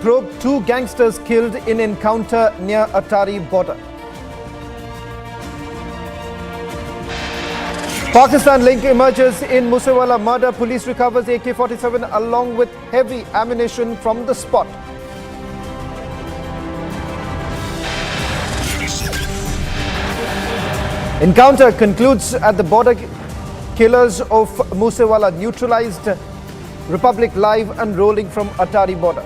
probe 2 gangsters killed in encounter near Attari border. Pakistan link emerges in Musewala murder. Police recovers AK-47 along with heavy ammunition from the spot. Encounter concludes at the border. Killers of Musewala neutralized. Republic live and rolling from Attari border.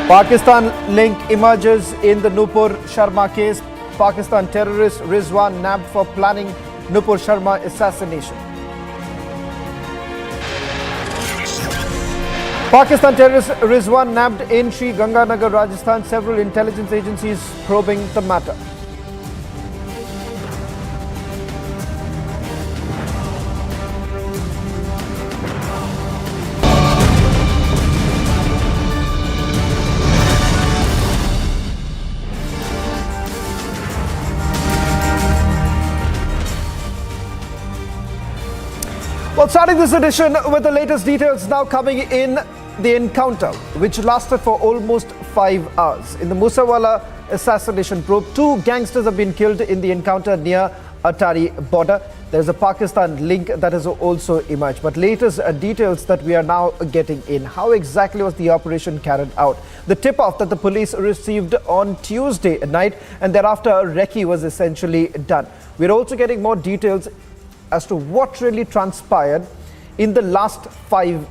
Pakistan link emerges in the Nupur Sharma case. Pakistan terrorist Rizwan nabbed for planning Nupur Sharma assassination. Pakistan terrorist Rizwan nabbed in Sri Ganganagar, Rajasthan. Several intelligence agencies probing the matter. Well, starting this edition with the latest details now coming in. The encounter, which lasted for almost 5 hours. In the Musewala assassination probe, 2 gangsters have been killed in the encounter near Attari border. There's a Pakistan link that has also emerged. But latest details that we are now getting in. How exactly was the operation carried out? The tip-off that the police received on Tuesday night, and thereafter a recce was essentially done. We're also getting more details as to what really transpired in the last 5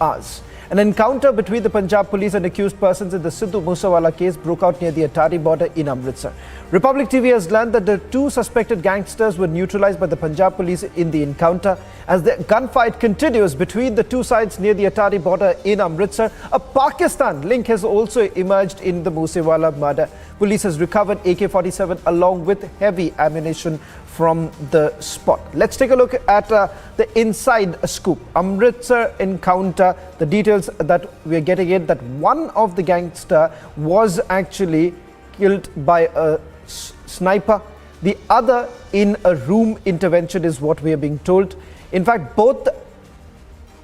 hours. An encounter between the Punjab police and accused persons in the Sidhu Musewala case broke out near the Attari border in Amritsar. Republic TV has learned that the 2 suspected gangsters were neutralized by the Punjab police in the encounter. As the gunfight continues between the 2 sides near the Attari border in Amritsar, a Pakistan link has also emerged in the Musewala murder. Police has recovered AK-47 along with heavy ammunition from the spot. Let's take a look at the inside scoop. Amritsar encounter, the details that we are getting in, that one of the gangster was actually killed by a sniper. The other in a room intervention is what we are being told. In fact, both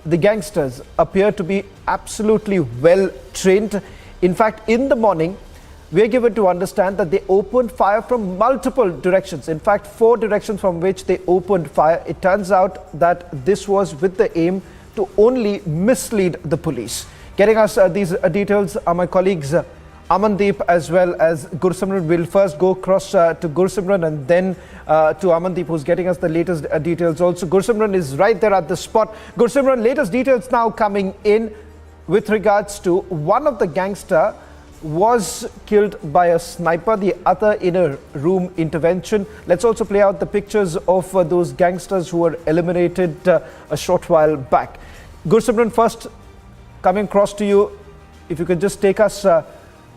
the gangsters appear to be absolutely well trained. In fact, in the morning, we are given to understand that they opened fire from multiple directions. In fact, 4 directions from which they opened fire. It turns out that this was with the aim to only mislead the police. Getting us these details are my colleagues Amandeep as well as Gursimran. We'll first go across to Gursimran and then to Amandeep, who's getting us the latest details. Also, Gursimran is right there at the spot. Gursimran, latest details now coming in with regards to one of the gangster was killed by a sniper, the other in a room intervention. Let's also play out the pictures of those gangsters who were eliminated a short while back. Gursimran, first coming across to you, if you could just take us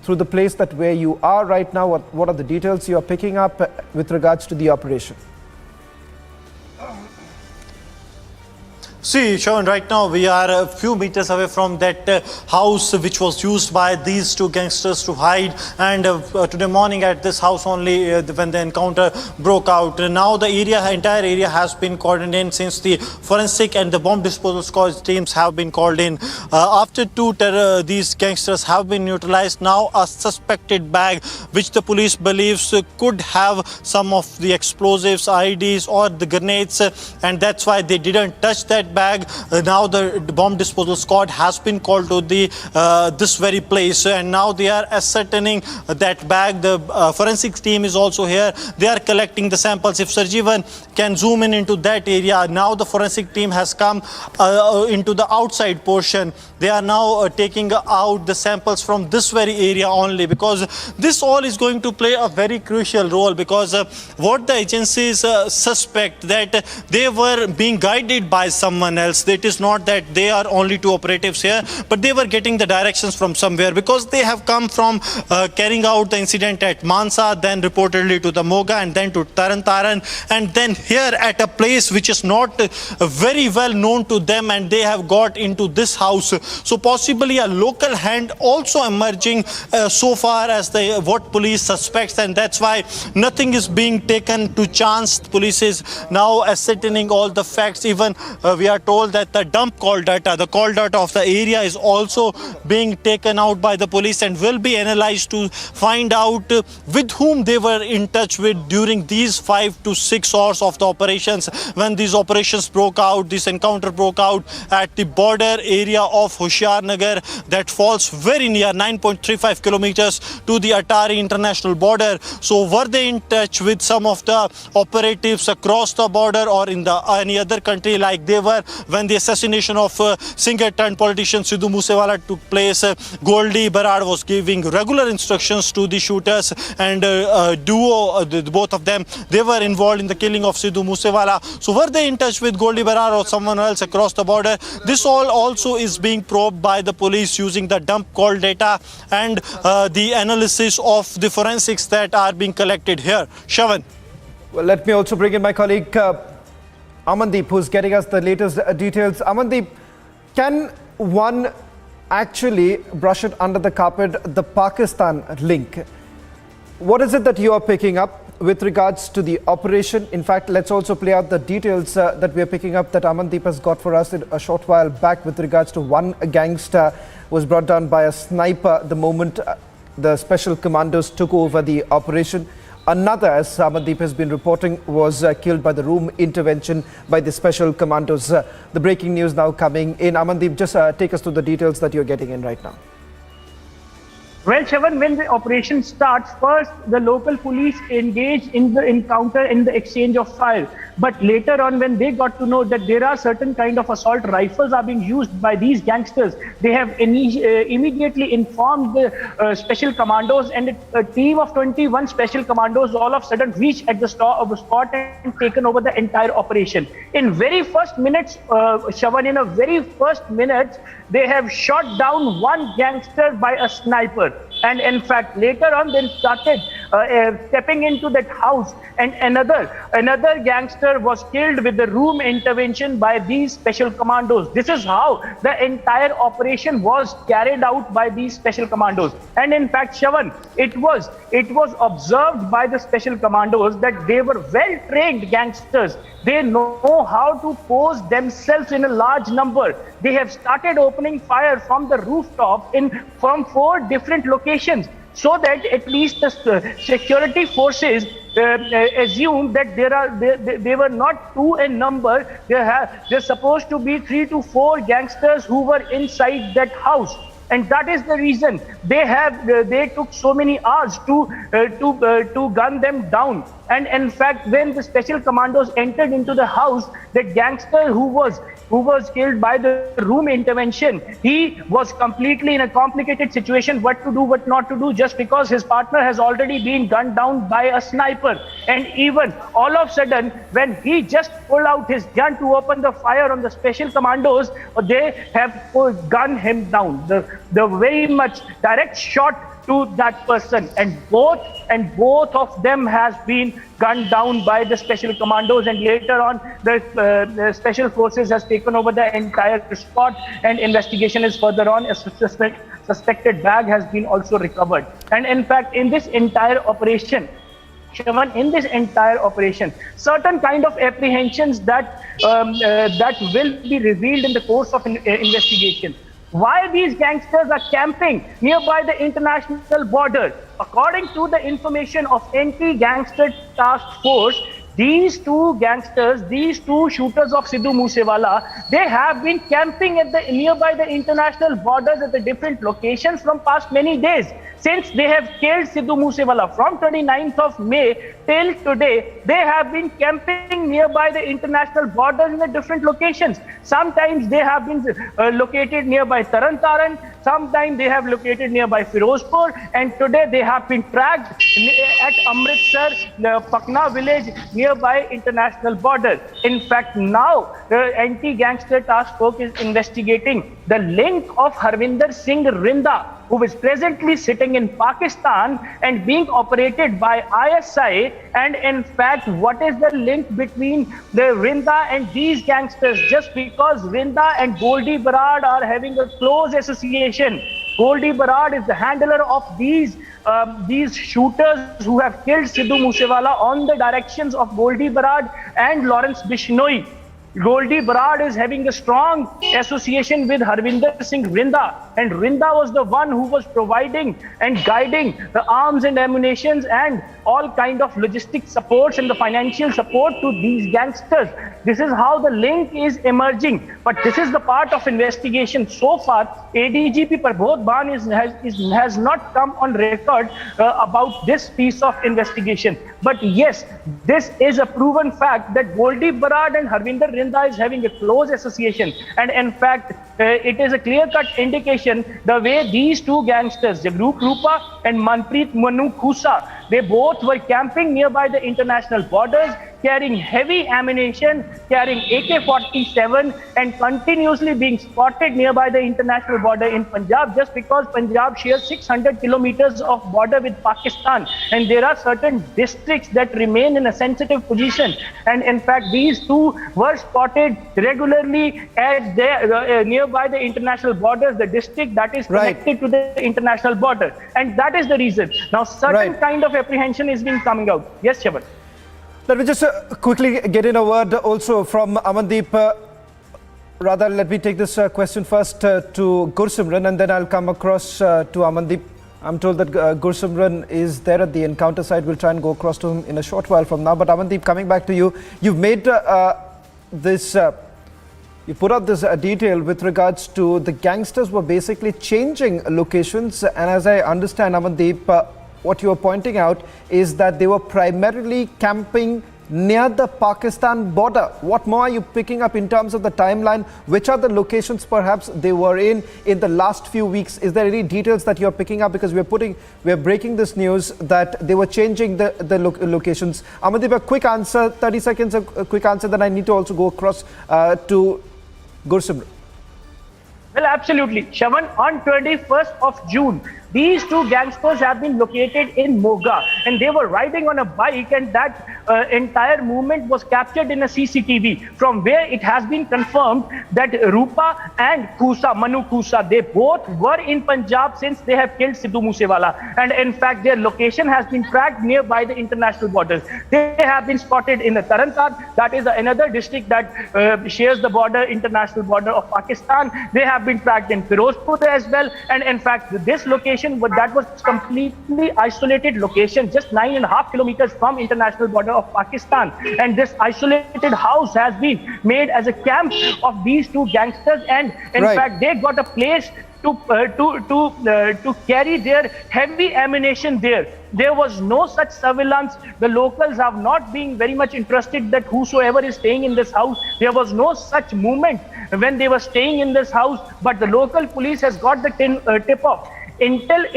through the place that where you are right now. What are the details you are picking up with regards to the operation? See, Sean, right now we are a few meters away from that house which was used by these 2 gangsters to hide, and today morning at this house only when the encounter broke out. Now the entire area has been cordoned in since the forensic and the bomb disposal squad teams have been called in. After these gangsters have been neutralized, now a suspected bag which the police believes could have some of the explosives, IEDs or the grenades, and that's why they didn't touch that bag. Now the bomb disposal squad has been called to this very place, and now they are ascertaining that bag. The forensic team is also here. They are collecting the samples. If Sarjeevan can zoom in into that area, now the forensic team has come into the outside portion. They are now taking out the samples from this very area only, because this all is going to play a very crucial role, because what the agencies suspect that they were being guided by someone else. It is not that they are only 2 operatives here, but they were getting the directions from somewhere, because they have come from carrying out the incident at Mansa, then reportedly to the Moga, and then to Taran, and then here at a place which is not very well known to them, and they have got into this house. So possibly a local hand also emerging so far as what police suspects, and that's why nothing is being taken to chance. Police is now ascertaining all the facts. Even we are told that the dump call data, the call data of the area is also being taken out by the police and will be analyzed to find out with whom they were in touch with during these 5 to 6 hours of the operations. When these operations broke out, this encounter broke out at the border area of Hoshiarnagar that falls very near 9.35 kilometers to the Atari international border. So were they in touch with some of the operatives across the border or in any other country like they were when the assassination of singer-turned politician Sidhu Moosewala took place? Goldie Barad was giving regular instructions to the shooters, and both of them, they were involved in the killing of Sidhu Moosewala. So were they in touch with Goldie Barad or someone else across the border? This all also is being probed by the police using the dump call data and the analysis of the forensics that are being collected here. Shavan. Well, let me also bring in my colleague Amandeep, who's getting us the latest details. Amandeep, can one actually brush it under the carpet, the Pakistan link? What is it that you are picking up with regards to the operation? In fact, let's also play out the details that we are picking up that Amandeep has got for us in a short while back with regards to one gangster was brought down by a sniper the moment the special commandos took over the operation. Another, as Amandeep has been reporting, was killed by the room intervention by the special commandos. The breaking news now coming in. Amandeep, just take us through the details that you're getting in right now. Well, Shavan, when the operation starts, first the local police engage in the encounter, in the exchange of fire. But later on, when they got to know that there are certain kind of assault rifles are being used by these gangsters, they have immediately informed the special commandos, and a team of 21 special commandos all of a sudden reached at the spot and taken over the entire operation. In very first minutes, Shavan, in a very first minutes, they have shot down one gangster by a sniper. And in fact, later on, they started stepping into that house, and another gangster was killed with the room intervention by these special commandos. This is how the entire operation was carried out by these special commandos. And in fact, Shavan, it was observed by the special commandos that they were well-trained gangsters. They know how to pose themselves in a large number. They have started opening fire from the rooftop from 4 different locations, so that at least the security forces assume that they were not 2 in number. They're supposed to be 3 to 4 gangsters who were inside that house. And that is the reason they took so many hours to gun them down. And in fact, when the special commandos entered into the house, the gangster who was killed by the room intervention, he was completely in a complicated situation, what to do, what not to do, just because his partner has already been gunned down by a sniper. And even all of a sudden, when he just pulled out his gun to open the fire on the special commandos, they have gunned him down. The very much direct shot to that person, and both of them has been gunned down by the special commandos. And later on, the special forces has taken over the entire spot, and investigation is further on. A suspected bag has been also recovered. And in fact, in this entire operation, Shavan, certain kind of apprehensions that will be revealed in the course of investigation. Why these gangsters are camping nearby the international border? According to the information of Anti-Gangster Task Force, these 2 gangsters, these 2 shooters of Sidhu Moosewala, they have been camping at nearby the international borders at the different locations from past many days. Since they have killed Sidhu Moosewala from 29th of May till today, they have been camping nearby the international borders in the different locations. Sometimes they have been located nearby Taran, sometimes they have located nearby Firozpur, and today they have been tracked at Amritsar, the Pakna village nearby international border. In fact, now the Anti-Gangster Task Force is investigating the link of Harvinder Singh Rinda, who is presently sitting in Pakistan and being operated by ISI. And in fact, what is the link between the Rinda and these gangsters? Just because Rinda and Goldie Barad are having a close association. Goldie Barad is the handler of these shooters who have killed Sidhu Moosewala on the directions of Goldie Barad and Lawrence Bishnoi. Goldie Barad is having a strong association with Harvinder Singh Rinda, and Rinda was the one who was providing and guiding the arms and ammunitions and all kind of logistic supports and the financial support to these gangsters. This is how the link is emerging, but this is the part of investigation. So far, ADGP Prabodh Ban has not come on record about this piece of investigation. But yes, this is a proven fact that Goldie Barad and Harvinder Rinda is having a close association. And in fact, it is a clear-cut indication the way these two gangsters, Jagroop Rupa and Manpreet Manu Khusa, they both were camping nearby the international borders, carrying heavy ammunition, carrying AK-47 and continuously being spotted nearby the international border in Punjab, just because Punjab shares 600 kilometers of border with Pakistan, and there are certain districts that remain in a sensitive position. And in fact, these two were spotted regularly at nearby the international borders, the district that is connected to the international border. And that is the reason. Now, certain kind of apprehension is being coming out. Yes, Shaban. Let me just quickly get in a word also from Amandeep. Rather, let me take this question first to Gursimran, and then I'll come across to Amandeep. I'm told that Gursimran is there at the encounter site. We'll try and go across to him in a short while from now. But Amandeep, coming back to you, you've made this, you put out this detail with regards to the gangsters were basically changing locations. And as I understand, Amandeep, what you are pointing out is that they were primarily camping near the Pakistan border. What more are you picking up in terms of the timeline? Which are the locations perhaps they were in the last few weeks? Is there any details that you're picking up? Because we're breaking this news that they were changing the locations. Amandeep, a quick answer, 30 seconds, a quick answer, then I need to also go across to Gursimran. Well, absolutely. Shavan, on 21st of June, these two gangsters have been located in Moga, and they were riding on a bike, and that entire movement was captured in a CCTV, from where it has been confirmed that Rupa and Khusa, Manu Khusa, they both were in Punjab since they have killed Sidhu Moosewala. And in fact, their location has been tracked nearby the international borders. They have been spotted in the Tarantar, that is another district that shares the border, international border of Pakistan. They have been tracked in Firozpur as well. And in fact, this location, that was completely isolated location, just 9.5 kilometers from international border of Pakistan. And this isolated house has been made as a camp of these two gangsters. And in fact, they got a place to carry their heavy ammunition there. There was no such surveillance. The locals have not been very much interested that whosoever is staying in this house. There was no such movement when they were staying in this house. But the local police has got the tip-off. Intel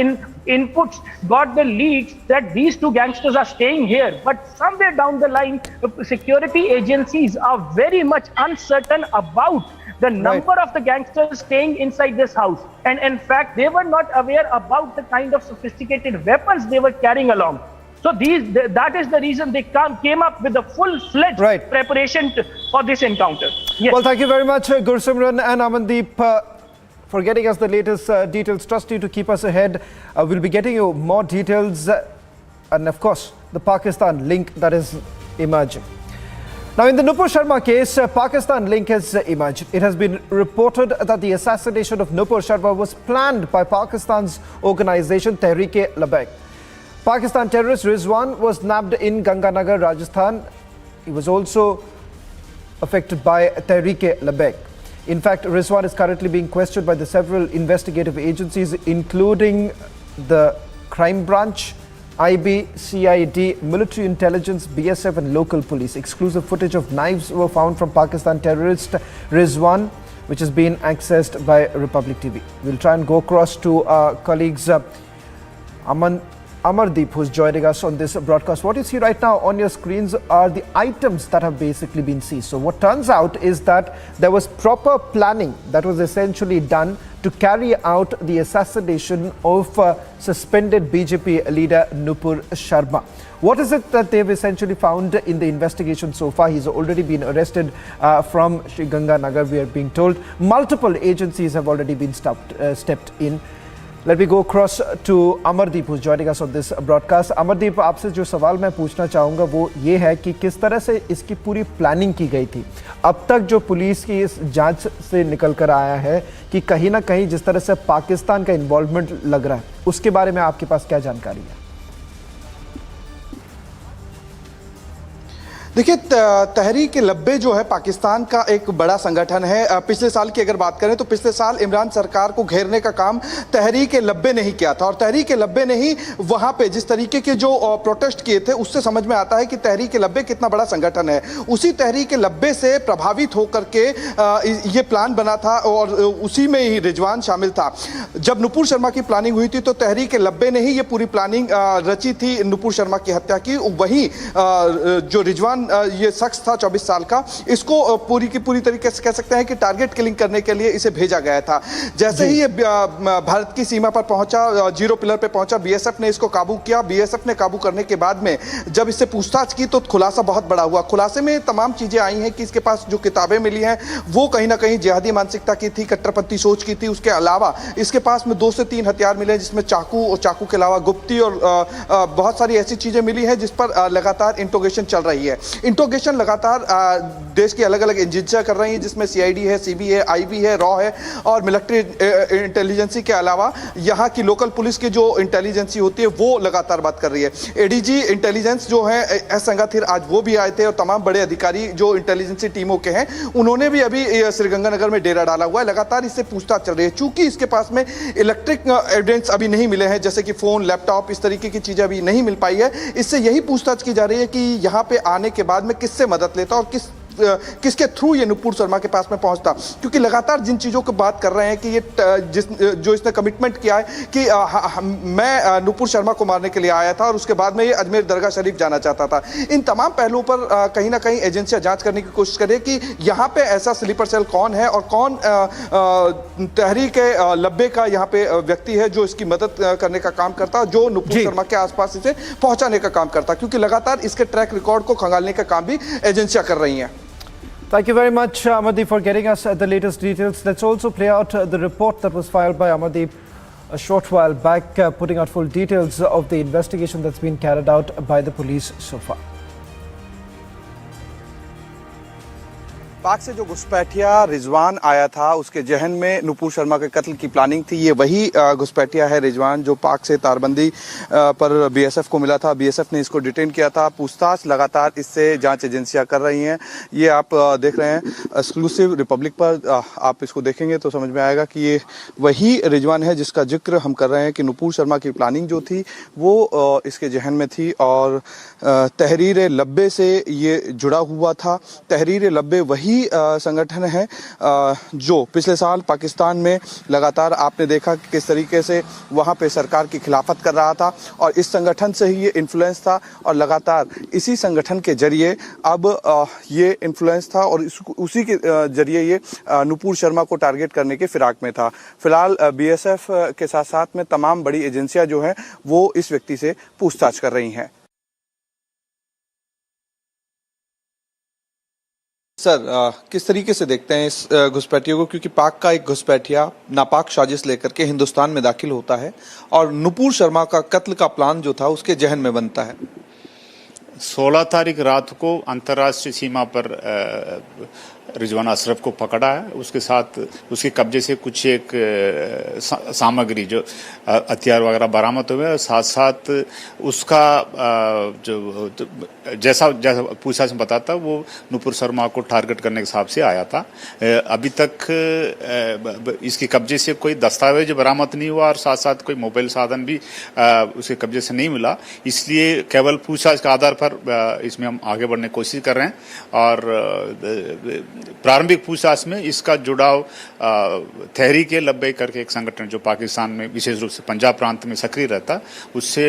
inputs got the leads that these two gangsters are staying here. But somewhere down the line, security agencies are very much uncertain about the number of the gangsters staying inside this house. And in fact, they were not aware about the kind of sophisticated weapons they were carrying along. So that is the reason they came up with a full-fledged preparation for this encounter. Yes. Well, thank you very much, Gursimran and Amandeep, for getting us the latest details. Trust you to keep us ahead. We'll be getting you more details and, of course, the Pakistan link that is emerging. Now, in the Nupur Sharma case, Pakistan link has emerged. It has been reported that the assassination of Nupur Sharma was planned by Pakistan's organization Tehreek-e-Labbaik. Pakistan terrorist Rizwan was nabbed in Ganganagar, Rajasthan. He was also affected by Tehreek-e-Labbaik. In fact, Rizwan is currently being questioned by the several investigative agencies, including the Crime Branch, IB, CID, Military Intelligence, BSF and local police. Exclusive footage of knives were found from Pakistan terrorist Rizwan, which has been accessed by Republic TV. We'll try and go across to our colleagues Amardeep, who's joining us on this broadcast. What you see right now on your screens are the items that have basically been seized. So what turns out is that there was proper planning that was essentially done to carry out the assassination of suspended BJP leader Nupur Sharma. What is it that they've essentially found in the investigation so far? He's already been arrested from Ganganagar, we are being told. Multiple agencies have already been stepped in. Let me go across to Amardeep, who's joining us on this broadcast. Amardeep, आपसे जो सवाल मैं पूछना चाहूँगा वो ये है कि किस तरह से इसकी पूरी प्लानिंग की गई थी। अब तक जो पुलिस की इस जांच से निकल कर आया है कि कहीं ना कहीं जिस तरह से पाकिस्तान का इन्वॉल्वमेंट लग रहा है, उसके बारे में आपके पास क्या जानकारी है? देखिए, तहरीक लब्बे जो है पाकिस्तान का एक बड़ा संगठन है। पिछले साल की अगर बात करें तो पिछले साल इमरान सरकार को घेरने का काम तहरीक लब्बे ने ही किया था, और तहरीक लब्बे ने ही वहां पे जिस तरीके के जो प्रोटेस्ट किए थे उससे समझ में आता है कि तहरीक लब्बे कितना बड़ा संगठन है। उसी तहरीक लब्बे से प्रभावित होकर के ये प्लान बना था और उसी में ही रिजवान शामिल था। जब नुपुर शर्मा की प्लानिंग हुई थी तो तहरीक लब्बे ने ही ये पूरी प्लानिंग रची थी नुपुर शर्मा की हत्या की। वहीं जो रिजवान ये शख्स था 24 साल का, इसको पूरी की पूरी तरीके से कह सकते हैं कि टारगेट किलिंग करने के लिए इसे भेजा गया था। जैसे ही ये भारत की सीमा पर पहुंचा, जीरो पिलर पे पहुंचा, बीएसएफ ने इसको काबू किया। बीएसएफ ने काबू करने के बाद में जब इससे पूछताछ की तो खुलासा बहुत बड़ा हुआ। खुलासे में तमाम चीजें आई हैं कि इसके पास जो किताबें मिली हैं वो कहीं ना कहीं जिहादी मानसिकता की थी, कट्टरपंथी सोच की थी। उसके अलावा इसके पास में 2 से 3 हथियार मिले, जिसमें चाकू और चाकू के अलावा गुप्ती और बहुत सारी ऐसी चीजें मिली हैं जिस पर लगातार इंट्रोगेशन चल रही है। इंट्रोगेशन लगातार देश की अलग अलग एजेंसियां कर रही हैं, जिसमें सीआईडी है, सीबी है, आईबी है, रॉ है और मिलिट्री इंटेलिजेंसी के अलावा यहाँ की लोकल पुलिस की जो इंटेलिजेंसी होती है वो लगातार बात कर रही है। एडीजी इंटेलिजेंस जो है एस संगाथिर, आज वो भी आए थे और तमाम बड़े अधिकारी जो इंटेलिजेंसी टीमों के हैं उन्होंने भी अभी श्रीगंगानगर में डेरा डाला हुआ है। लगातार इससे पूछताछ चल रही है। चूंकि इसके पास में इलेक्ट्रिक एविडेंस अभी नहीं मिले हैं, जैसे कि फोन, लैपटॉप, इस तरीके की चीजें अभी नहीं मिल पाई है, इससे यही पूछताछ की जा रही है कि यहाँ पे आने के बाद में किससे मदद लेता और किसके थ्रू ये नुपुर शर्मा के पास में पहुंचता। क्योंकि लगातार जिन चीज़ों की बात कर रहे हैं कि ये जो इसने कमिटमेंट किया है कि मैं नुपुर शर्मा को मारने के लिए आया था और उसके बाद में ये अजमेर दरगाह शरीफ जाना चाहता था। इन तमाम पहलुओं पर कहीं ना कहीं एजेंसियां जांच करने की कोशिश करें कि यहाँ पे ऐसा स्लीपर सेल कौन है और कौन तहरीक लब्बे का यहाँ पे व्यक्ति है जो इसकी मदद करने का काम करता, जो नुपुर शर्मा के आसपास इसे पहुंचाने का काम करता। क्योंकि लगातार इसके ट्रैक रिकॉर्ड को खंगालने का काम भी एजेंसियां कर रही हैं। Thank you very much, Amardeep, for getting us the latest details. Let's also play out the report that was filed by Amardeep a short while back, putting out full details of the investigation that's been carried out by the police so far. पाक से जो घुसपैठिया रिजवान आया था उसके जहन में नुपुर शर्मा के कत्ल की प्लानिंग थी। ये वही घुसपैठिया है रिजवान जो पाक से तारबंदी पर बीएसएफ को मिला था। बीएसएफ ने इसको डिटेन किया था। पूछताछ लगातार इससे जांच एजेंसियां कर रही हैं। ये आप देख रहे हैं एक्सक्लूसिव रिपब्लिक पर, आप इसको देखेंगे तो समझ में आएगा कि ये वही रिजवान है जिसका जिक्र हम कर रहे हैं कि नुपुर शर्मा की प्लानिंग जो थी वो इसके जहन में थी और तहरीर लब्बे से ये जुड़ा हुआ था। तहरीर लब्बे वही संगठन है जो पिछले साल पाकिस्तान में लगातार आपने देखा कि किस तरीके से वहां पे सरकार की खिलाफत कर रहा था और इस संगठन से ही ये इन्फ्लुएंस था और लगातार इसी संगठन के जरिए अब ये इन्फ्लुएंस था और उसी के जरिए ये नुपुर शर्मा को टारगेट करने के फिराक में था। फिलहाल बीएसएफ के साथ साथ में तमाम बड़ी एजेंसियां जो हैं वो इस व्यक्ति से पूछताछ कर रही हैं। सर, किस तरीके से देखते हैं इस घुसपैठियों को, क्योंकि पाक का एक घुसपैठिया नापाक साजिश लेकर के हिंदुस्तान में दाखिल होता है और नुपुर शर्मा का कत्ल का प्लान जो था उसके जहन में बनता है। 16 तारीख रात को अंतर्राष्ट्रीय सीमा पर रिजवान अशरफ को पकड़ा है। उसके साथ उसके कब्जे से कुछ एक सामग्री जो हथियार वगैरह बरामद हुए और साथ साथ उसका जो जैसा पूछताछ में बताता वो नुपुर शर्मा को टारगेट करने के हिसाब से आया था। अभी तक इसके कब्जे से कोई दस्तावेज बरामद नहीं हुआ और साथ साथ कोई मोबाइल साधन भी उसके कब्जे से नहीं मिला। इसलिए केवल पूछताछ के आधार पर इसमें हम आगे बढ़ने की कोशिश कर रहे हैं और प्रारंभिक पूछताछ में इसका जुड़ाव तहरीक लब्बे करके एक संगठन जो पाकिस्तान में विशेष रूप से पंजाब प्रांत में सक्रिय रहता उससे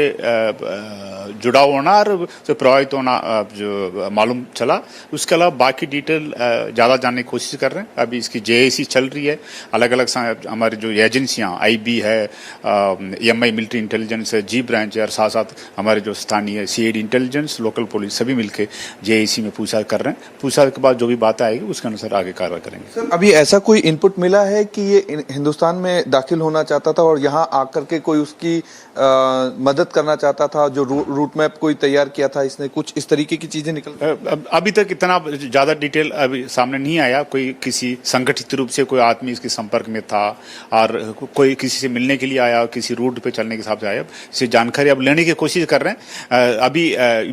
जुड़ाव होना और प्रभावित होना जो मालूम चला। उसके अलावा बाकी डिटेल ज़्यादा जानने की कोशिश कर रहे हैं। अभी इसकी जेएसी चल रही है। अलग अलग हमारी जो एजेंसियां आईबी है, एमआई मिलिट्री इंटेलिजेंस है, जी ब्रांच है और साथ साथ हमारे जो स्थानीय सीआईडी इंटेलिजेंस, लोकल पुलिस सभी मिलकर जेएसी में पूछताछ कर रहे हैं। पूछताछ के बाद जो भी बातें आएगी उसके अनुसार आगे कार्रवाई करेंगे। सर, अभी ऐसा कोई इनपुट मिला है कि ये हिंदुस्तान में दाखिल होना चाहता था और यहाँ आकर के कोई उसकी मदद करना चाहता था, जो रूट मैप कोई तैयार किया था इसने, कुछ इस तरीके की चीजें निकल? अभी तक इतना ज्यादा डिटेल अभी सामने नहीं आया। कोई किसी संगठित रूप से कोई आदमी इसके संपर्क में था और कोई किसी से मिलने के लिए आया, किसी रूट पे चलने के हिसाब से आया, इसे जानकारी अब लेने की कोशिश कर रहे हैं। अभी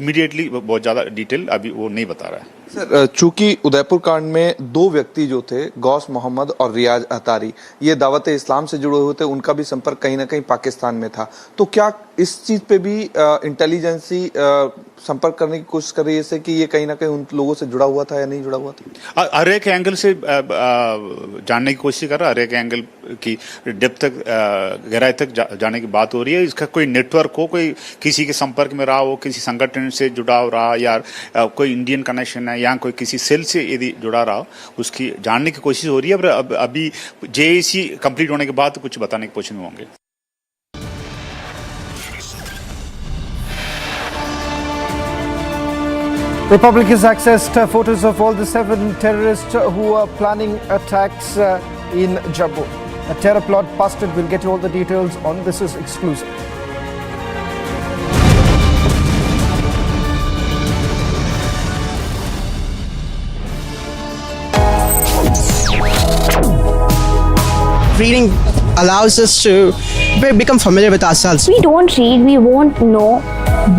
इमीडिएटली बहुत ज्यादा डिटेल अभी वो नहीं बता रहा है। सर, चूंकि उदयपुर कांड में 2 व्यक्ति जो थे, गौस मोहम्मद और रियाज अतारी, ये दावत इस्लाम से जुड़े हुए थे, उनका भी संपर्क कहीं ना कहीं पाकिस्तान में था, तो क्या इस चीज पे भी इंटेलिजेंसी संपर्क करने की कोशिश कर रही है कि ये कहीं ना कहीं उन लोगों से जुड़ा हुआ था या नहीं जुड़ा हुआ था? हर एक एंगल से जानने की कोशिश कर रहा है। हर एक एंगल की डेप्थ तक, गहराई तक जाने की बात हो रही है। इसका कोई नेटवर्क हो, कोई किसी के संपर्क में रहा हो, किसी संगठन से जुड़ा हो रहा, या कोई इंडियन कनेक्शन है या कोई किसी सेल से यदि जुड़ा रहा, उसकी जानने की कोशिश हो रही है। पर अभी जेएसी कंप्लीट होने के बाद कुछ बताने की कोशिश में होंगे। Republic has accessed photos of all the 7 terrorists who are planning attacks in Jammu. A terror plot busted. We'll get you all the details on this. Is exclusive. Reading allows us to become familiar with ourselves. We don't read, we won't know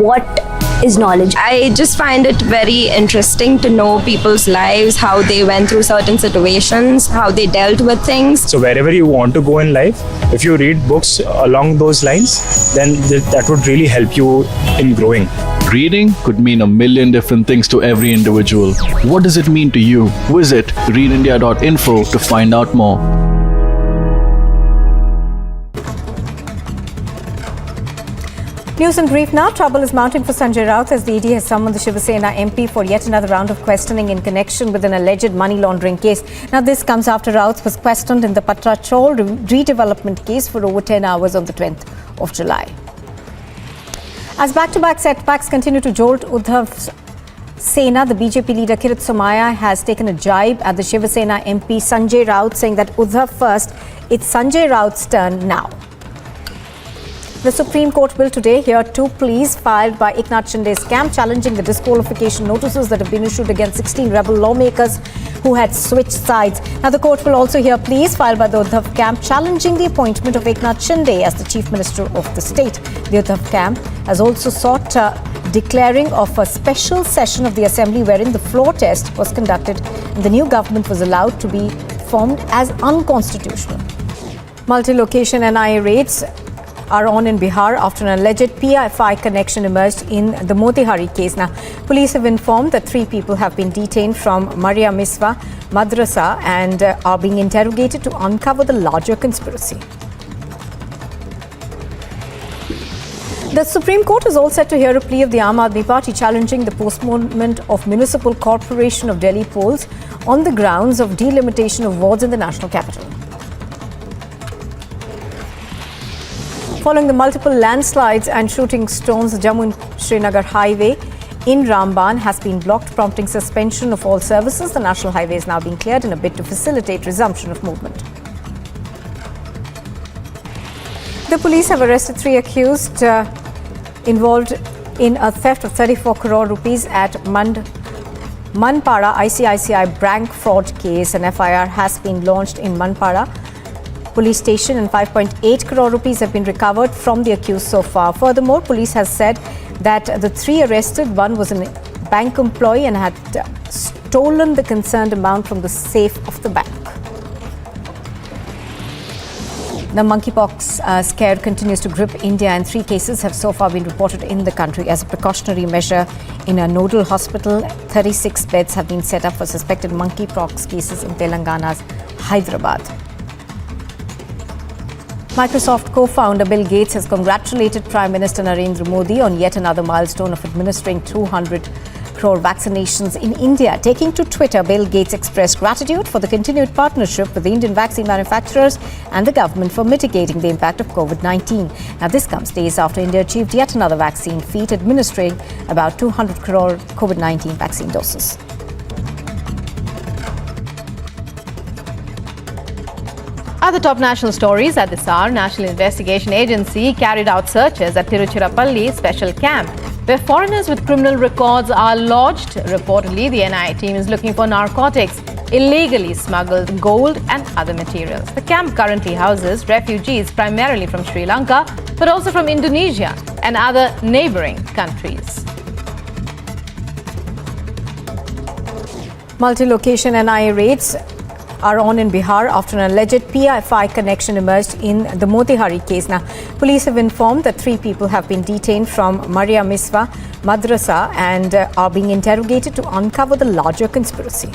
what is knowledge. I just find it very interesting to know people's lives, how they went through certain situations, how they dealt with things. So wherever you want to go in life, if you read books along those lines, then that would really help you in growing. Reading could mean a million different things to every individual. What does it mean to you? Visit readindia.info to find out more. News in brief now. Trouble is mounting for Sanjay Raut as the ED has summoned the Shiv Sena MP for yet another round of questioning in connection with an alleged money laundering case. Now, this comes after Raut was questioned in the Patra Chol redevelopment case for over 10 hours on the 10th of July. As back-to-back setbacks continue to jolt Uddhav Sena, the BJP leader Kirit Somaiya has taken a jibe at the Shiv Sena MP Sanjay Raut, saying that Uddhav first, it's Sanjay Raut's turn now. The Supreme Court will today hear 2 pleas filed by Eknath Shinde's camp challenging the disqualification notices that have been issued against 16 rebel lawmakers who had switched sides. Now, the court will also hear pleas filed by the Uddhav camp challenging the appointment of Eknath Shinde as the Chief Minister of the state. The Uddhav camp has also sought declaring of a special session of the Assembly wherein the floor test was conducted and the new government was allowed to be formed as unconstitutional. Multi-location NIA raids are on in Bihar after an alleged PFI connection emerged in the Motihari case. Now, police have informed that 3 people have been detained from Maria Miswa Madrasa and are being interrogated to uncover the larger conspiracy. The Supreme Court is all set to hear a plea of the Aam Aadmi Party challenging the postponement of Municipal Corporation of Delhi polls on the grounds of delimitation of wards in the national capital. Following the multiple landslides and shooting stones, the Jammu and Srinagar highway in Ramban has been blocked, prompting suspension of all services. The national highway is now being cleared in a bid to facilitate resumption of movement. The police have arrested 3 accused involved in a theft of 34 crore rupees at Manpara ICICI bank fraud case. An FIR has been launched in Manpara police station and 5.8 crore rupees have been recovered from the accused so far. Furthermore, police has said that the 3 arrested, one was a bank employee and had stolen the concerned amount from the safe of the bank. The monkeypox scare continues to grip India and 3 cases have so far been reported in the country. As a precautionary measure in a nodal hospital, 36 beds have been set up for suspected monkeypox cases in Telangana's Hyderabad. Microsoft co-founder Bill Gates has congratulated Prime Minister Narendra Modi on yet another milestone of administering 200 crore vaccinations in India. Taking to Twitter, Bill Gates expressed gratitude for the continued partnership with the Indian vaccine manufacturers and the government for mitigating the impact of COVID-19. Now, this comes days after India achieved yet another vaccine feat, administering about 200 crore COVID-19 vaccine doses. Other top national stories at this hour, National Investigation Agency carried out searches at Tiruchirappalli special camp, where foreigners with criminal records are lodged. Reportedly, the NIA team is looking for narcotics, illegally smuggled gold and other materials. The camp currently houses refugees primarily from Sri Lanka, but also from Indonesia and other neighbouring countries. Multi-location NIA raids are on in Bihar after an alleged PFI connection emerged in the Motihari case. Now, police have informed that 3 people have been detained from Maria Miswa Madrasa and are being interrogated to uncover the larger conspiracy.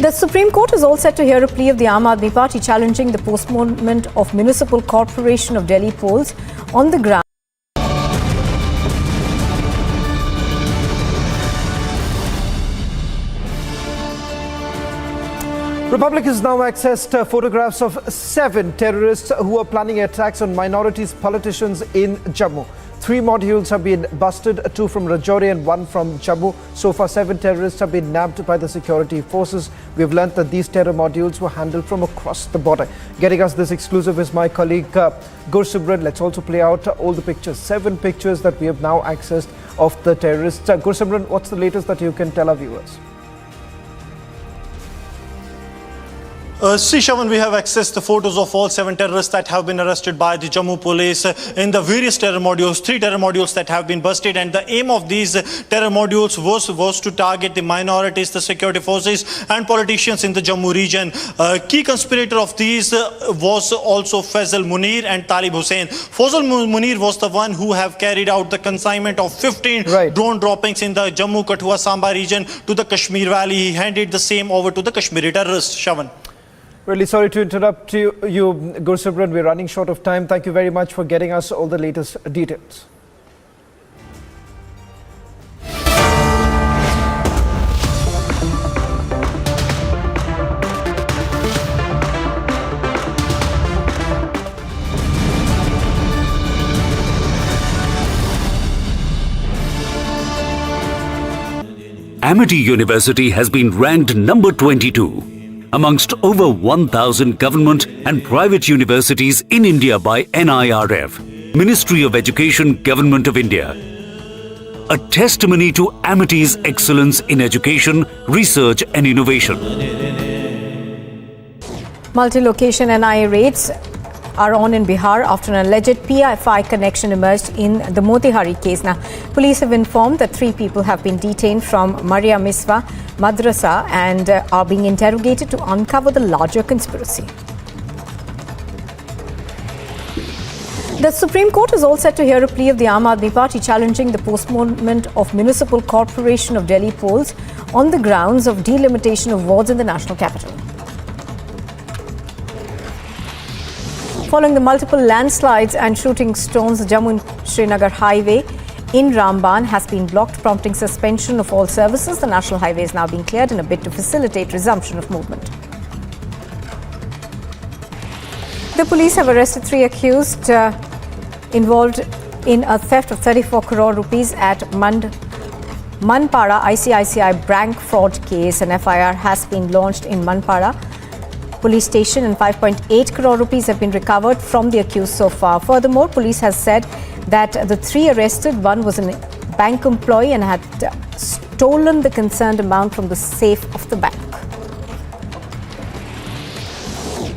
The Supreme Court is all set to hear a plea of the Aam Aadmi Party challenging the postponement of Municipal Corporation of Delhi polls on the ground. Republic has now accessed photographs of 7 terrorists who are planning attacks on minorities politicians in Jammu. 3 modules have been busted, 2 from Rajouri and 1 from Jammu. So far, 7 terrorists have been nabbed by the security forces. We have learnt that these terror modules were handled from across the border. Getting us this exclusive is my colleague Gursubran. Let's also play out all the pictures. 7 pictures that we have now accessed of the terrorists. Gursubran, what's the latest that you can tell our viewers? Shravan, we have accessed the photos of all 7 terrorists that have been arrested by the Jammu police in the various terror modules, 3 terror modules that have been busted, and the aim of these terror modules was to target the minorities, the security forces and politicians in the Jammu region. Key conspirator of these was also Faisal Munir and Talib Hussain. Faisal Munir was the one who have carried out the consignment of 15 drone droppings in the Jammu Kathua Samba region to the Kashmir Valley. He handed the same over to the Kashmiri terrorists. Shravan. Really sorry to interrupt you, Gursubran. We're running short of time. Thank you very much for getting us all the latest details. Amity University has been ranked number 22 amongst over 1,000 government and private universities in India by NIRF, Ministry of Education, Government of India. A testimony to Amity's excellence in education, research and innovation. Multi-location NIA raids are on in Bihar after an alleged PFI connection emerged in the Motihari case. Now, police have informed that 3 people have been detained from Maria Miswa Madrasa and are being interrogated to uncover the larger conspiracy. The Supreme Court is all set to hear a plea of the Aam Aadmi Party challenging the postponement of Municipal Corporation of Delhi polls on the grounds of delimitation of wards in the national capital. Following the multiple landslides and shooting stones, the Jammu-Srinagar highway in Ramban has been blocked, prompting suspension of all services. The national highway is now being cleared in a bid to facilitate resumption of movement. The police have arrested 3 accused involved in a theft of 34 crore rupees at Manpara ICICI bank fraud case. An FIR has been launched in Manpara police station and 5.8 crore rupees have been recovered from the accused so far. Furthermore, police has said that the 3 arrested, one was a bank employee and had stolen the concerned amount from the safe of the bank.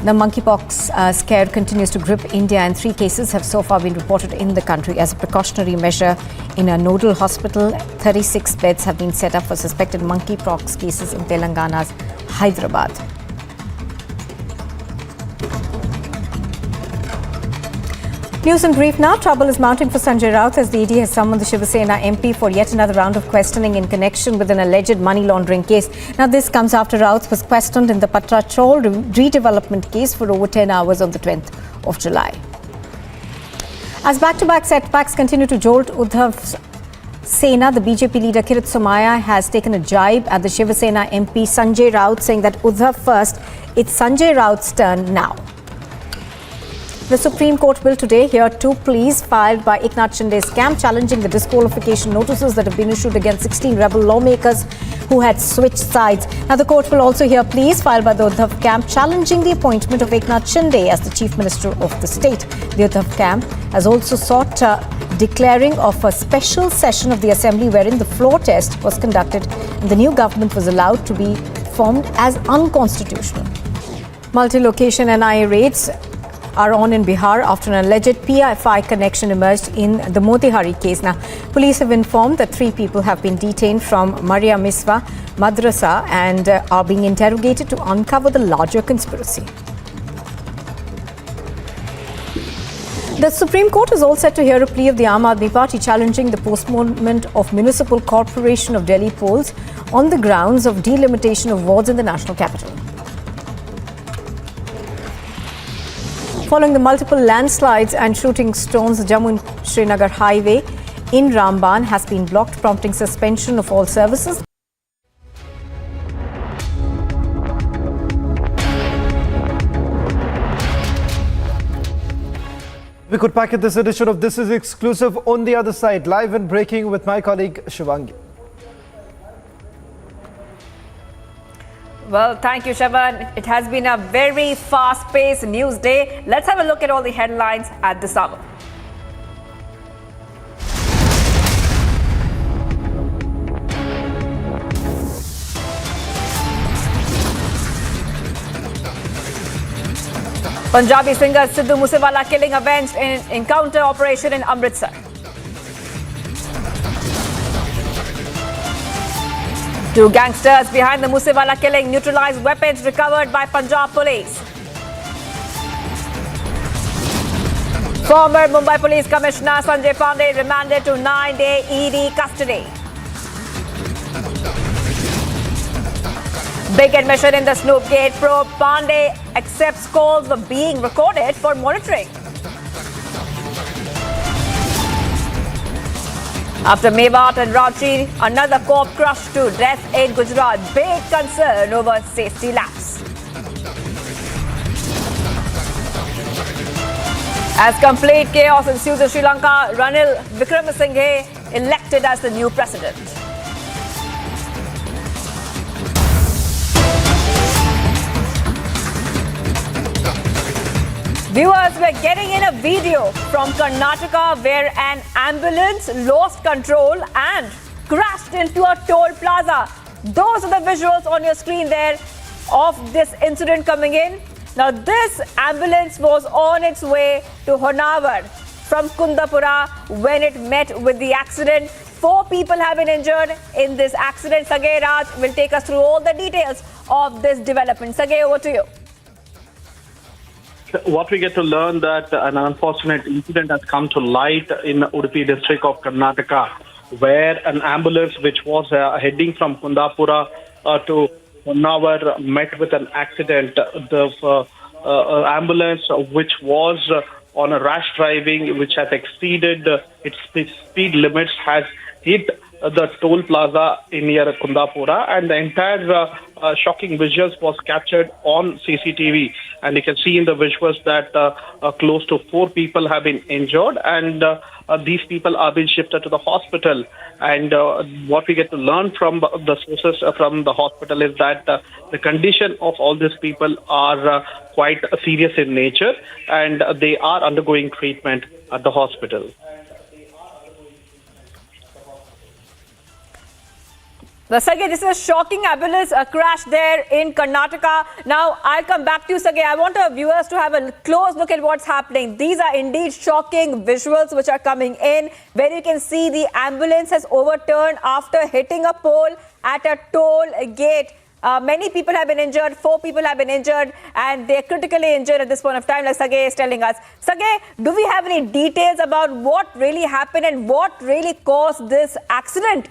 The monkeypox scare continues to grip India and 3 cases have so far been reported in the country. As a precautionary measure, in a nodal hospital, 36 beds have been set up for suspected monkeypox cases in Telangana's Hyderabad. News in brief now. Trouble is mounting for Sanjay Raut as the ED has summoned the Shiva Sena MP for yet another round of questioning in connection with an alleged money laundering case. Now, this comes after Raut was questioned in the Patra Chol redevelopment case for over 10 hours on the 20th of July. As back-to-back setbacks continue to jolt Uddhav Sena, the BJP leader Kirit Somaiya has taken a jibe at the Shiva Sena MP Sanjay Raut, saying that Uddhav first, it's Sanjay Raut's turn now. The Supreme Court will today hear two pleas filed by Eknath Shinde's camp challenging the disqualification notices that have been issued against 16 rebel lawmakers who had switched sides. Now, the court will also hear pleas filed by the Uddhav camp challenging the appointment of Eknath Shinde as the Chief Minister of the state. The Uddhav camp has also sought declaring of a special session of the Assembly wherein the floor test was conducted and the new government was allowed to be formed as unconstitutional. Multi-location NIA raids are on in Bihar after an alleged PFI connection emerged in the Motihari case. Now, police have informed that 3 people have been detained from Maria Miswa Madrasa and are being interrogated to uncover the larger conspiracy. The Supreme Court is all set to hear a plea of the Aam Aadmi Party challenging the postponement of Municipal Corporation of Delhi polls on the grounds of delimitation of wards in the national capital. Following the multiple landslides and shooting stones, the Jammu and Srinagar highway in Ramban has been blocked, prompting suspension of all services. We could pack it this edition of This Is Exclusive on the other side, live and breaking with my colleague Shivangi. Well, thank you, Shaban. It has been a very fast-paced news day. Let's have a look at all the headlines at this hour. Punjabi singer Sidhu Moosewala killing avenged in encounter operation in Amritsar. Two gangsters behind the Moosewala killing neutralized weapons recovered by Punjab police. Former Mumbai Police Commissioner Sanjay Pandey remanded to 9-day ED custody. Big admission in the Snoopgate probe. Pandey accepts calls were being recorded for monitoring. After Mewat and Ranchi, another corp crushed to death in Gujarat. Big concern over safety lapse. As complete chaos ensues in Sri Lanka, Ranil Wickremesinghe elected as the new president. Viewers, we're getting in a video from Karnataka where an ambulance lost control and crashed into a toll plaza. Those are the visuals on your screen there of this incident coming in. Now, this ambulance was on its way to Honavar from Kundapura when it met with the accident. 4 people have been injured in this accident. Sagay Raj will take us through all the details of this development. Sagay, over to you. What we get to learn that an unfortunate incident has come to light in Udupi district of Karnataka, where an ambulance which was heading from Kundapura to Honavar met with an accident. The ambulance, which was on a rash driving, which has exceeded its speed limits, has hit the toll plaza near Kundapura, and the entire shocking visuals was captured on CCTV. And you can see in the visuals that close to 4 people have been injured, and these people are being shifted to the hospital. And what we get to learn from the sources from the hospital is that the condition of all these people are quite serious in nature, and they are undergoing treatment at the hospital. Sagay, this is a shocking ambulance crash there in Karnataka. Now, I'll come back to you, Sagay. I want our viewers to have a close look at what's happening. These are indeed shocking visuals which are coming in, where you can see the ambulance has overturned after hitting a pole at a toll gate. Many people have been injured, 4 people have been injured, and they're critically injured at this point of time, like Sagay is telling us. Sagay, do we have any details about what really happened and what really caused this accident?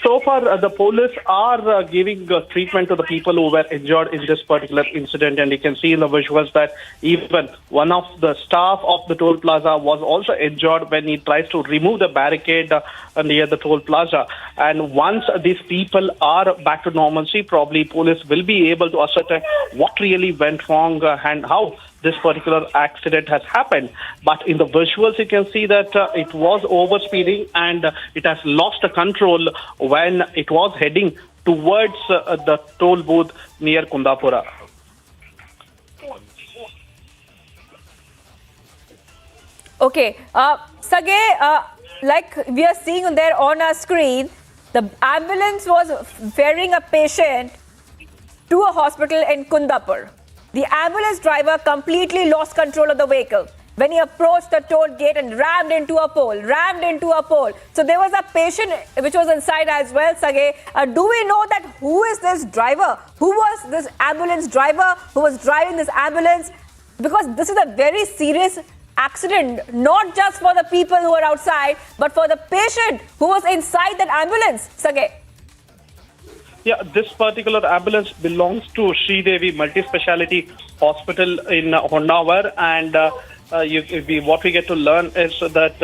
So far, the police are giving treatment to the people who were injured in this particular incident, and you can see in the visuals that even one of the staff of the toll plaza was also injured when he tries to remove the barricade near the toll plaza. And once these people are back to normalcy, probably police will be able to ascertain what really went wrong and how this particular accident has happened. But in the visuals, you can see that it was overspeeding and it has lost the control when it was heading towards the toll booth near Kundapura. Okay, Sage, like we are seeing there on our screen, the ambulance was ferrying a patient to a hospital in Kundapur. The ambulance driver completely lost control of the vehicle when he approached the toll gate and rammed into a pole. So there was a patient which was inside as well, Sage. Do we know that who is this driver? Who was this ambulance driver who was driving this ambulance? Because this is a very serious accident, not just for the people who are outside, but for the patient who was inside that ambulance, Sage. Yeah, this particular ambulance belongs to Sri Devi Multi-Speciality Hospital in Honnavar, and what we get to learn is that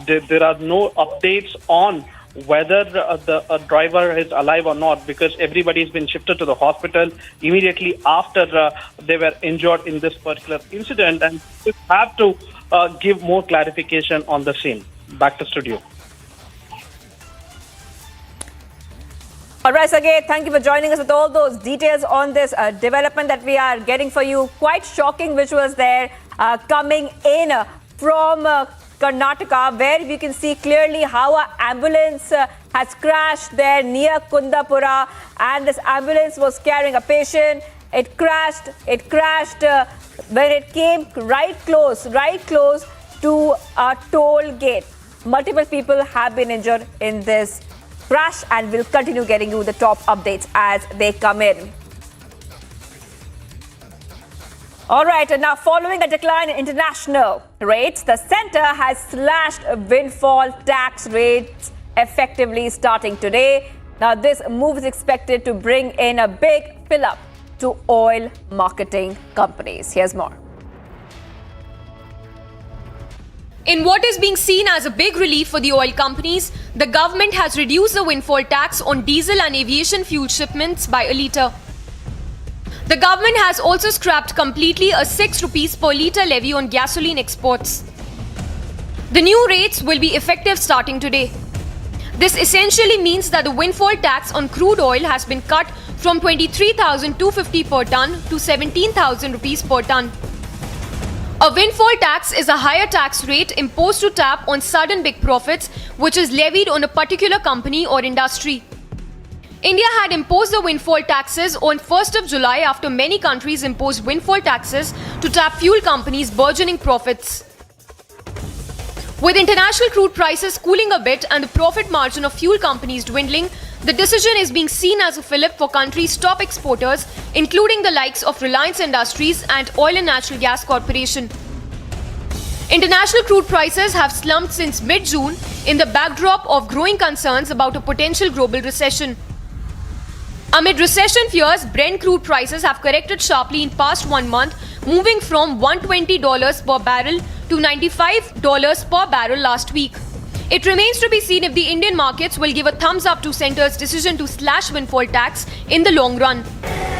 there are no updates on whether the driver is alive or not, because everybody's been shifted to the hospital immediately after they were injured in this particular incident, and we have to give more clarification on the scene. Back to studio. All right, Sage, thank you for joining us with all those details on this development that we are getting for you. Quite shocking visuals there coming in from Karnataka, where you can see clearly how an ambulance has crashed there near Kundapura, and this ambulance was carrying a patient. It crashed when it came right close to a toll gate. Multiple people have been injured in this crash, and we'll continue getting you the top updates as they come in. All right, and now following a decline in international rates, the centre has slashed windfall tax rates effectively starting today. Now, this move is expected to bring in a big fill-up to oil marketing companies. Here's more. In what is being seen as a big relief for the oil companies, the government has reduced the windfall tax on diesel and aviation fuel shipments by a litre. The government has also scrapped completely a 6 rupees per litre levy on gasoline exports. The new rates will be effective starting today. This essentially means that the windfall tax on crude oil has been cut from 23,250 per tonne to 17,000 rupees per tonne. A windfall tax is a higher tax rate imposed to tap on sudden big profits, which is levied on a particular company or industry. India had imposed the windfall taxes on 1st of July after many countries imposed windfall taxes to tap fuel companies' burgeoning profits. With international crude prices cooling a bit and the profit margin of fuel companies dwindling, the decision is being seen as a fillip for countries' top exporters, including the likes of Reliance Industries and Oil and Natural Gas Corporation. International crude prices have slumped since mid-June in the backdrop of growing concerns about a potential global recession. Amid recession fears, Brent crude prices have corrected sharply in past 1 month, moving from $120 per barrel to $95 per barrel last week. It remains to be seen if the Indian markets will give a thumbs up to Centre's decision to slash windfall tax in the long run.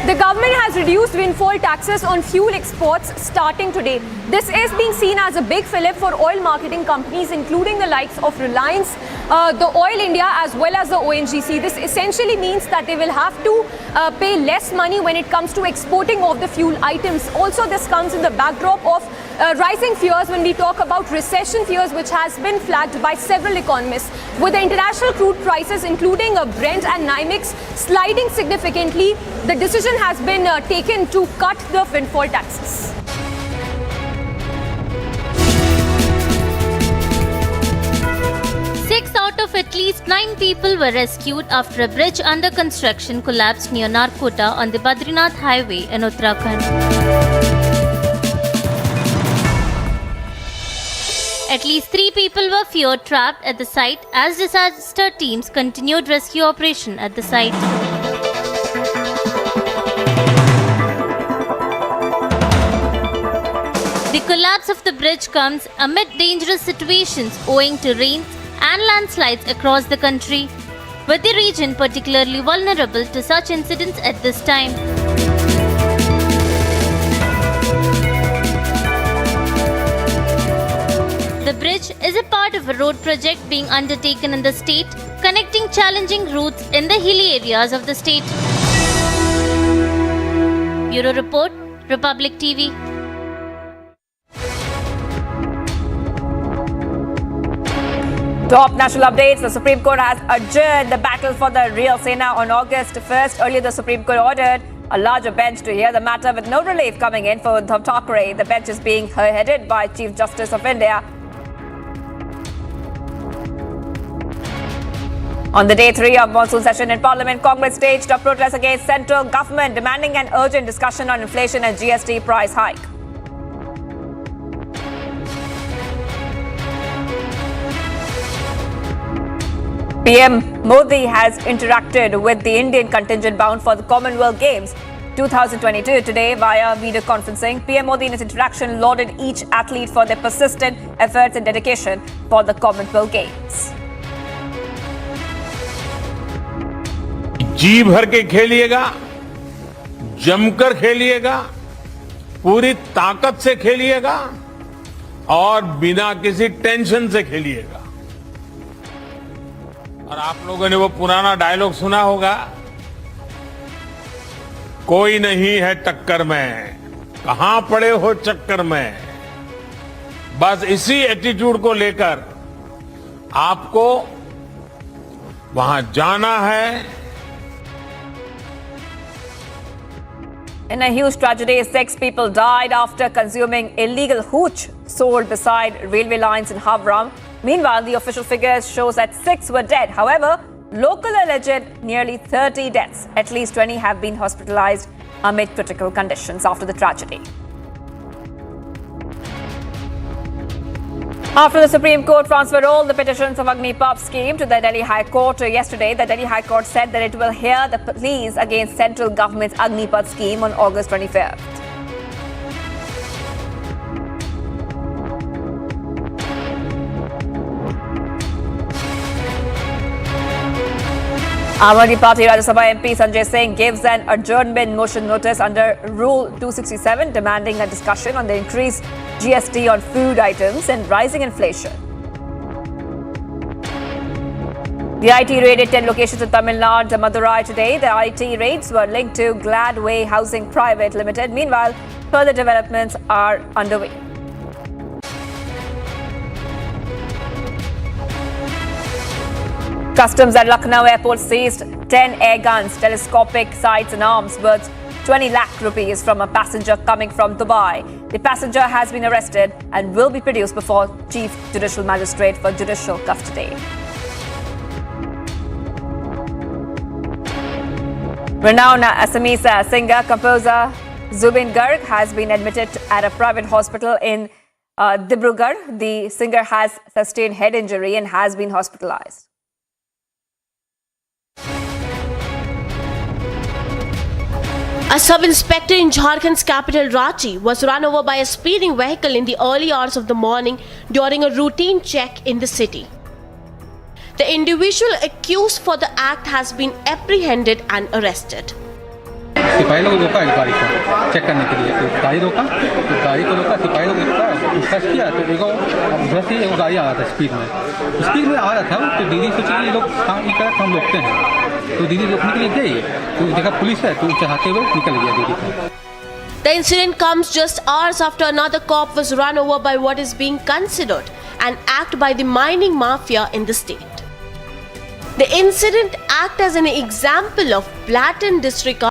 The government has reduced windfall taxes on fuel exports starting today. This is being seen as a big fillip for oil marketing companies, including the likes of Reliance, the Oil India, as well as the ONGC. This essentially means that they will have to pay less money when it comes to exporting of the fuel items. Also, this comes in the backdrop of rising fears when we talk about recession fears, which has been flagged by several economists. With the international crude prices, including Brent and NYMEX, sliding significantly, the decision has been taken to cut the windfall taxes. Six out of at least 9 people were rescued after a bridge under construction collapsed near Narkota on the Badrinath highway in Uttarakhand. At least 3 people were feared trapped at the site as disaster teams continued rescue operation at the site. The collapse of the bridge comes amid dangerous situations owing to rains and landslides across the country, with the region particularly vulnerable to such incidents at this time. The bridge is a part of a road project being undertaken in the state, connecting challenging routes in the hilly areas of the state. Bureau Report, Republic TV. Top national updates. The Supreme Court has adjourned the battle for the real Sena on August 1st. Earlier, the Supreme Court ordered a larger bench to hear the matter with no relief coming in for Uddhav Thackeray. The bench is being headed by Chief Justice of India. On the day 3 of monsoon session in Parliament, Congress staged a protest against central government demanding an urgent discussion on inflation and GST price hike. PM Modi has interacted with the Indian contingent bound for the Commonwealth Games 2022 today via video conferencing. PM Modi in his interaction lauded each athlete for their persistent efforts and dedication for the Commonwealth Games. जी भर के खेलिएगा, जमकर खेलिएगा, पूरी ताकत से खेलिएगा और बिना किसी tension से खेलिएगा। और आप लोगों ने वो पुराना डायलॉग सुना होगा, कोई नहीं है टक्कर में, कहां पड़े हो चक्कर में। बस इसी एटीट्यूड को लेकर आपको वहां जाना है। In a huge tragedy, 6 people died after consuming illegal hooch sold beside railway lines in Havram. Meanwhile, the official figures shows that 6 were dead. However, local alleged nearly 30 deaths. At least 20 have been hospitalized amid critical conditions after the tragedy. After the Supreme Court transferred all the petitions of Agni-Pop scheme to the Delhi High Court yesterday, the Delhi High Court said that it will hear the pleas against central government's Agni-Pop scheme on August 25th. Aam Aadmi Party Rajya Sabha MP Sanjay Singh gives an adjournment motion notice under Rule 267 demanding a discussion on the increased GST on food items and rising inflation. The IT raided 10 locations in Tamil Nadu, Madurai today. The IT raids were linked to Gladway Housing Private Limited. Meanwhile, further developments are underway. Customs at Lucknow Airport seized 10 air guns, telescopic sights and arms worth 20 lakh rupees from a passenger coming from Dubai. The passenger has been arrested and will be produced before Chief Judicial Magistrate for judicial custody. Renowned Assamese singer, composer Zubin Garg has been admitted at a private hospital in Dibrugarh. The singer has sustained head injury and has been hospitalized. A sub-inspector in Jharkhand's capital Ranchi was run over by a speeding vehicle in the early hours of the morning during a routine check in the city. The individual accused for the act has been apprehended and arrested. सिपाही लोग रोका गाड़ी को check करने के लिए, तो गाड़ी रोका, तो गाड़ी को रोका, सिपाही लोग सर्च किया, तो देखो उधर से एक गाड़ी आ रहा था स्पीड में आ रहा था, तो दीदी सोची ये लोग काम ये कर हम रोकते हैं, तो दीदी रोकने के लिए गई, तो देखा पुलिस है, तो चढ़ाते हुए निकल गया दीदी को. The incident comes just hours after another cop was run over by what is being considered an act by the mining mafia in the state. The incident acts as an example of blatant disregard